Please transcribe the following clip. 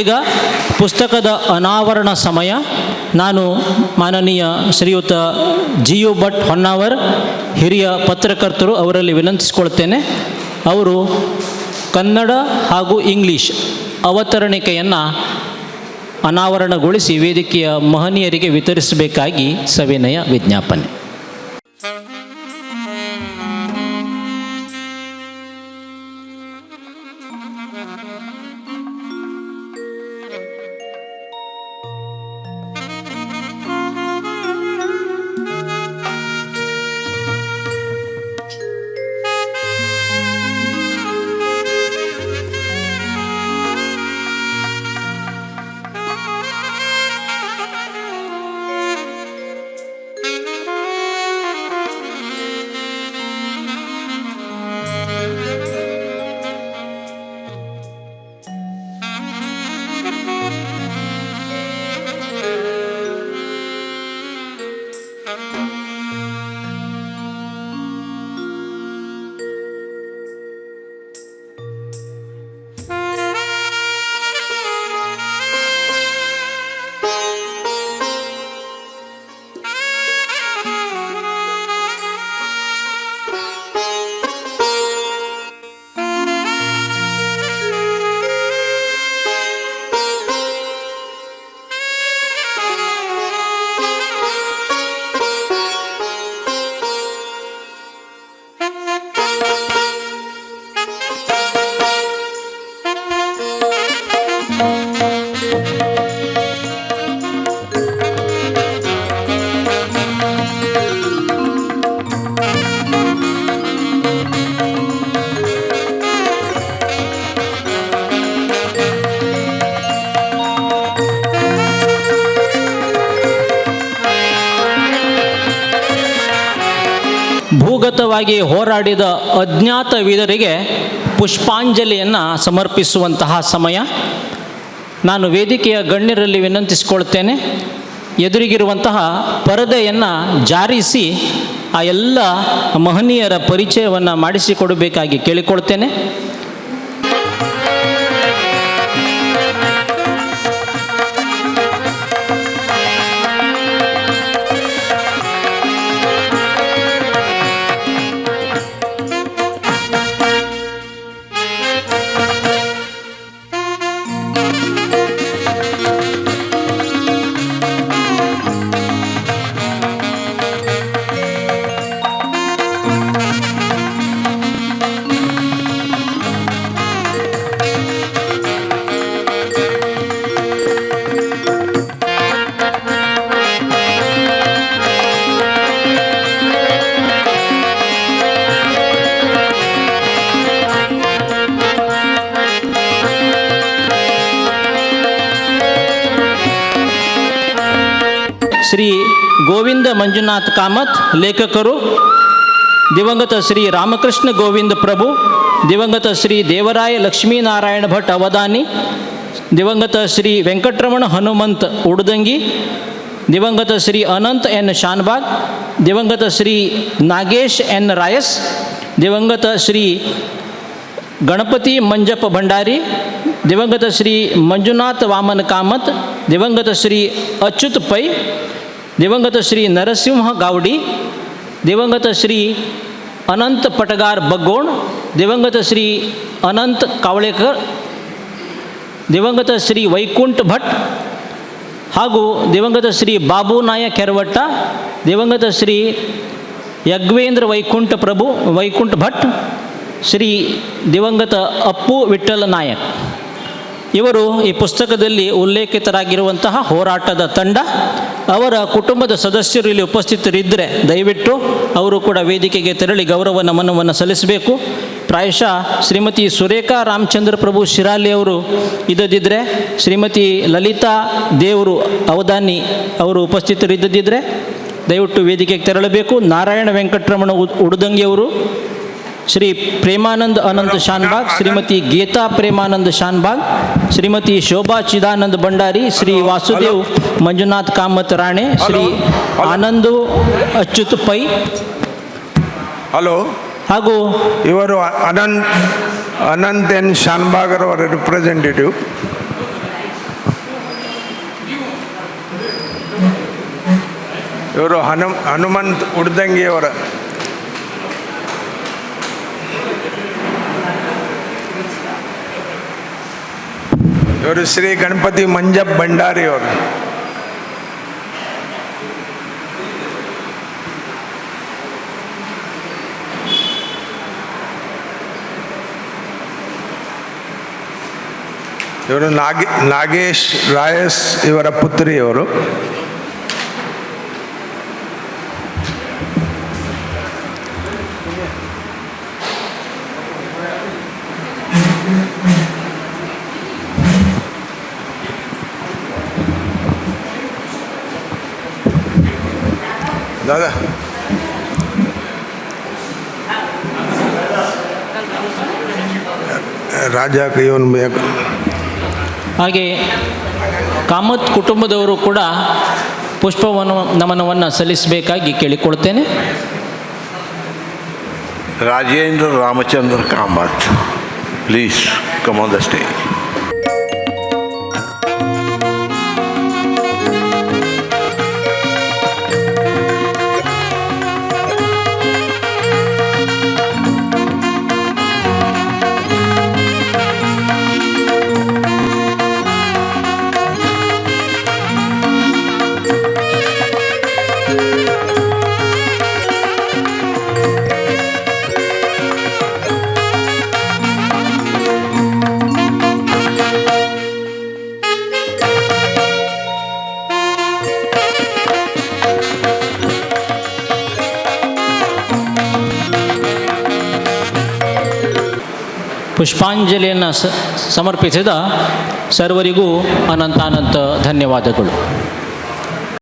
ಈಗ ಪುಸ್ತಕದ ಅನಾವರಣ ಸಮಯ. ನಾನು ಮಾನನೀಯ ಶ್ರೀಯುತ GU ಭಟ್ ಹೊನ್ನಾವರ್, ಹಿರಿಯ ಪತ್ರಕರ್ತರು, ಅವರಲ್ಲಿ ವಿನಂತಿಸಿಕೊಳ್ತೇನೆ. ಅವರು ಕನ್ನಡ ಹಾಗೂ ಇಂಗ್ಲೀಷ್ ಅವತರಣಿಕೆಯನ್ನು ಅನಾವರಣಗೊಳಿಸಿ ವೇದಿಕೆಯ ಮಹನೀಯರಿಗೆ ವಿತರಿಸಬೇಕಾಗಿ ಸವಿನಯ ವಿಜ್ಞಾಪನೆ. ಭೂಗತವಾಗಿ ಹೋರಾಡಿದ ಅಜ್ಞಾತ ವೀರರಿಗೆ ಪುಷ್ಪಾಂಜಲಿಯನ್ನು ಸಮರ್ಪಿಸುವಂತಹ ಸಮಯ. ನಾನು ವೇದಿಕೆಯ ಗಣ್ಯರಲ್ಲಿ ವಿನಂತಿಸಿಕೊಳ್ತೇನೆ, ಎದುರಿಗಿರುವಂತಹ ಪರದೆಯನ್ನು ಜಾರಿಸಿ ಆ ಎಲ್ಲ ಮಹನೀಯರ ಪರಿಚಯವನ್ನು ಮಾಡಿಸಿಕೊಡಬೇಕಾಗಿ ಕೇಳಿಕೊಳ್ತೇನೆ. ಶ್ರೀ ಗೋವಿಂದ ಮಂಜುನಾಥ್ ಕಾಮತ್ ಲೇಖಕರು, ದಿವಂಗತ ಶ್ರೀ ರಾಮಕೃಷ್ಣ ಗೋವಿಂದ ಪ್ರಭು, ದಿವಂಗತ ಶ್ರೀ ದೇವರಾಯ ಲಕ್ಷ್ಮೀನಾರಾಯಣ ಭಟ್ ಅವಧಾನಿ, ದಿವಂಗತ ಶ್ರೀ ವೆಂಕಟರಮಣ ಹನುಮಂತ್ ಉಡುದಂಗಿ, ದಿವಂಗತ ಶ್ರೀ ಅನಂತ್ ಎನ್ ಶಾನ್ಬಾಗ್, ದಿವಂಗತ ಶ್ರೀ ನಾಗೇಶ್ ಎನ್ ರಾಯಸ್, ದಿವಂಗತ ಶ್ರೀ ಗಣಪತಿ ಮಂಜಪ್ಪ ಭಂಡಾರಿ, ದಿವಂಗತ ಶ್ರೀ ಮಂಜುನಾಥ್ ವಾಮನ ಕಾಮತ್, ದಿವಂಗತ ಶ್ರೀ ಅಚ್ಯುತ್ ಪೈ, ದಿವಂಗತ ಶ್ರೀ ನರಸಿಂಹ ಗಾವಡಿ, ದಿವಂಗತ ಶ್ರೀ ಅನಂತ್ ಪಟಗಾರ್ ಬಗ್ಗೋಣ್, ದಿವಂಗತ ಶ್ರೀ ಅನಂತ್ ಕಾವಳೇಕರ್, ದಿವಂಗತ ಶ್ರೀ ವೈಕುಂಠ ಭಟ್ ಹಾಗೂ ದಿವಂಗತ ಶ್ರೀ ಬಾಬು ನಾಯಕ್ ಕೆರವಟ್ಟ, ದಿವಂಗತ ಶ್ರೀ ಯಜ್ವೇಂದ್ರ ವೈಕುಂಠ ಭಟ್, ಶ್ರೀ ದಿವಂಗತ ಅಪ್ಪು ವಿಠ್ಠಲ ನಾಯಕ್. ಇವರು ಈ ಪುಸ್ತಕದಲ್ಲಿ ಉಲ್ಲೇಖಿತರಾಗಿರುವಂತಹ ಹೋರಾಟದ ತಂಡ. ಅವರ ಕುಟುಂಬದ ಸದಸ್ಯರು ಇಲ್ಲಿ ಉಪಸ್ಥಿತರಿದ್ದರೆ ದಯವಿಟ್ಟು ಅವರು ಕೂಡ ವೇದಿಕೆಗೆ ತೆರಳಿ ಗೌರವ ನಮನವನ್ನು ಸಲ್ಲಿಸಬೇಕು. ಪ್ರಾಯಶಃ ಶ್ರೀಮತಿ ಸುರೇಖಾ ರಾಮಚಂದ್ರ ಪ್ರಭು ಶಿರಾಲಿ ಅವರು ಇದ್ದದಿದ್ದರೆ, ಶ್ರೀಮತಿ ಲಲಿತಾ ದೇವರು ಅವಧಾನಿ ಅವರು ಉಪಸ್ಥಿತರಿದ್ದದಿದ್ದರೆ ದಯವಿಟ್ಟು ವೇದಿಕೆಗೆ ತೆರಳಬೇಕು. ನಾರಾಯಣ ವೆಂಕಟರಮಣ ಉಡುದಂಗಿಯವರು, ಶ್ರೀ ಪ್ರೇಮಾನಂದ್ ಅನಂತ್ ಶಾನ್ಬಾಗ್, ಶ್ರೀಮತಿ ಗೀತಾ ಪ್ರೇಮಾನಂದ್ ಶಾನ್ಬಾಗ್, ಶ್ರೀಮತಿ ಶೋಭಾ ಚಿದಾನಂದ್ ಭಂಡಾರಿ, ಶ್ರೀ ವಾಸುದೇವ್ ಮಂಜುನಾಥ್ ಕಾಮತ್ ರಾಣೆ, ಶ್ರೀ ಆನಂದು ಅಚ್ಯುತ್ ಪೈ ಹಾಗೂ ಇವರು ಅನಂತ್ ಎನ್ ಶಾನ್ಬಾಗ್ ಅವರ ರಿಪ್ರೆಸೆಂಟೇಟಿವ್. ಇವರು ಹನುಮಂತ್ ಉಡ್ದಂಗಿಯವರ. ಇವರು ಶ್ರೀ ಗಣಪತಿ ಮಂಜಪ್ಪ ಭಂಡಾರಿ ಅವರು. ಇವರು ನಾಗೇಶ್ ರಾಯಸ್ ಇವರ ಪುತ್ರಿಯವರು. दादा ರಾಜ ಕೈಯೋನ್ ಬೇಕು. ಹಾಗೆ ಕಾಮತ್ ಕುಟುಂಬದವರು ಕೂಡ ನಮನವನ್ನು ಸಲ್ಲಿಸಬೇಕಾಗಿ ಕೇಳಿಕೊಳ್ತೇನೆ. Rajendra Ramachandra Kamath, please come on the stage. ಪುಷ್ಪಾಂಜಲಿಯನ್ನು ಸಮರ್ಪಿಸಿದ ಸರ್ವರಿಗೂ ಅನಂತಾನಂತ ಧನ್ಯವಾದಗಳು.